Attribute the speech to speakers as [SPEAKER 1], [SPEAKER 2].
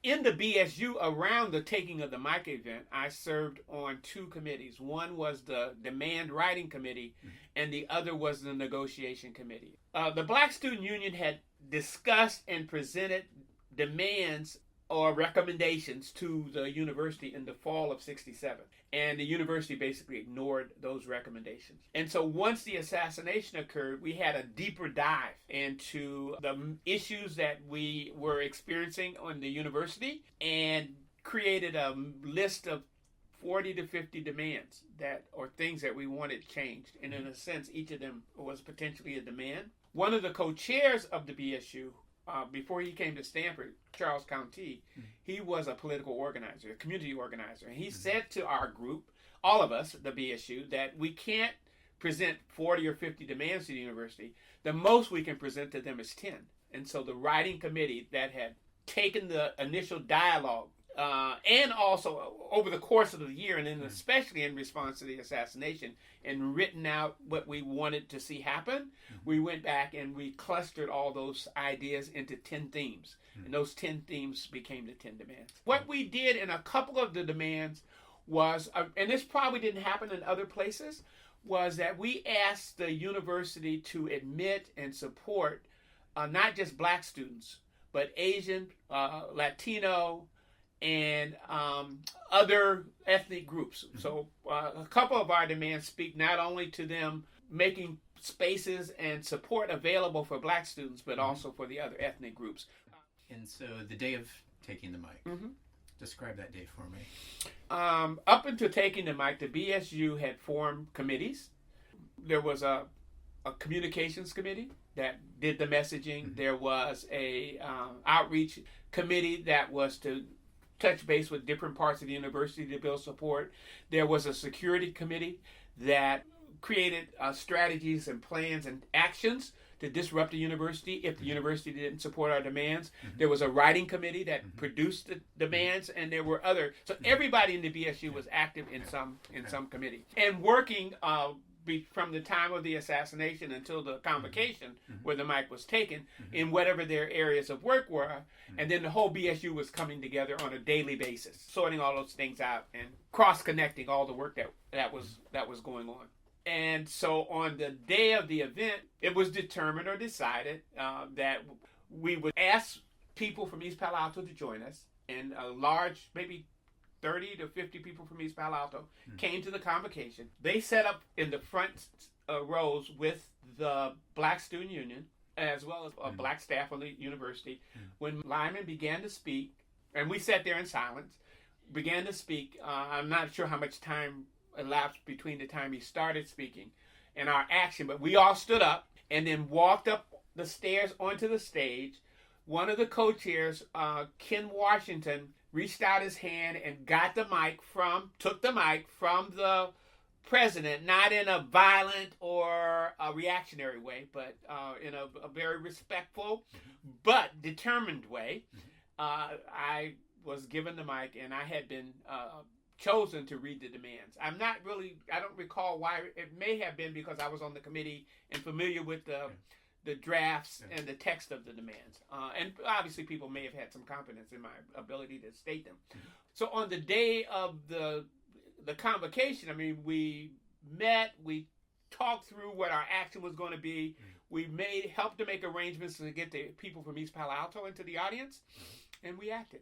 [SPEAKER 1] In the BSU, around the taking of the mic event, I served on two committees. One was the demand writing committee, and the other was the negotiation committee. The Black Student Union had discussed and presented demands or recommendations to the university in the fall of '67. And the university basically ignored those recommendations. And so once the assassination occurred, we had a deeper dive into the issues that we were experiencing on the university and created a list of 40 to 50 demands or things that we wanted changed. And in a sense, each of them was potentially a demand. One of the co-chairs of the BSU, before he came to Stanford, Charles County, he was a political organizer, a community organizer. And he said to our group, all of us, the BSU, that we can't present 40 or 50 demands to the university. The most we can present to them is 10. And so the writing committee that had taken the initial dialogue and also over the course of the year, and then especially in response to the assassination, and written out what we wanted to see happen, we went back and we clustered all those ideas into 10 themes. And those 10 themes became the 10 demands. What we did in a couple of the demands was, and this probably didn't happen in other places, was that we asked the university to admit and support not just Black students, but Asian, Latino, and other ethnic groups. So a couple of our demands speak not only to them making spaces and support available for Black students, but also for the other ethnic groups.
[SPEAKER 2] And so the day of taking the mic, describe that day for me.
[SPEAKER 1] Up until taking the mic, the BSU had formed committees. There was a communications committee that did the messaging. There was a outreach committee that was to touch base with different parts of the university to build support. There was a security committee that created strategies and plans and actions to disrupt the university if the university didn't support our demands. There was a writing committee that produced the demands, and there were other. So everybody in the BSU was active in some committee and working from the time of the assassination until the convocation where the mic was taken in whatever their areas of work were. And then the whole BSU was coming together on a daily basis, sorting all those things out and cross-connecting all the work that was going on. And so on the day of the event, it was determined or decided that we would ask people from East Palo Alto to join us, and a large, maybe 30 to 50 people from East Palo Alto came to the convocation. They set up in the front rows with the Black Student Union, as well as Black staff on the university. When Lyman began to speak, and we sat there in silence, began to speak, I'm not sure how much time elapsed between the time he started speaking and our action, but we all stood up and then walked up the stairs onto the stage. One of the co-chairs, Ken Washington, reached out his hand and took the mic from the president, not in a violent or a reactionary way, but in a very respectful but determined way. I was given the mic, and I had been chosen to read the demands. I don't recall why. It may have been because I was on the committee and familiar with the drafts and the text of the demands. And obviously people may have had some confidence in my ability to state them. So on the day of the convocation, I mean, we met, we talked through what our action was going to be. We helped to make arrangements to get the people from East Palo Alto into the audience, and we acted.